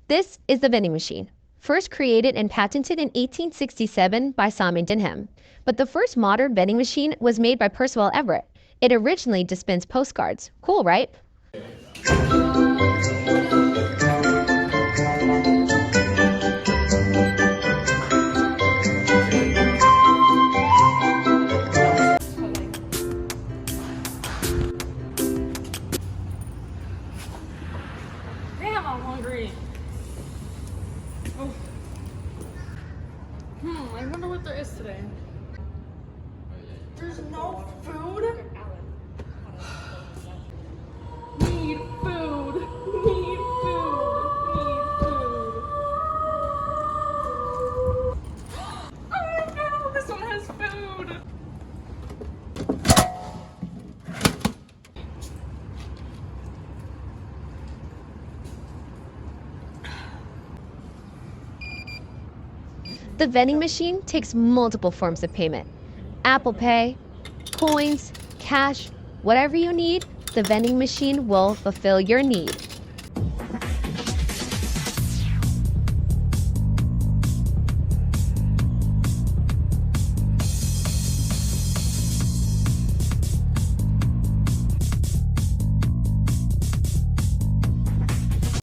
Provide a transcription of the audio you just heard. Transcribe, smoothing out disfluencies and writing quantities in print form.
This is the vending machine, first created and patented in 1867 by Simon Denham. But the first modern vending machine was made by Percival Everett. It originally dispensed postcards. Cool, right? Damn, I'm hungry. Oh. I wonder what there is today. There's no food? Need food. Need food. Need food. Oh no, this one has food. The vending machine takes multiple forms of payment. Apple Pay, coins, cash, whatever you need, the vending machine will fulfill your need.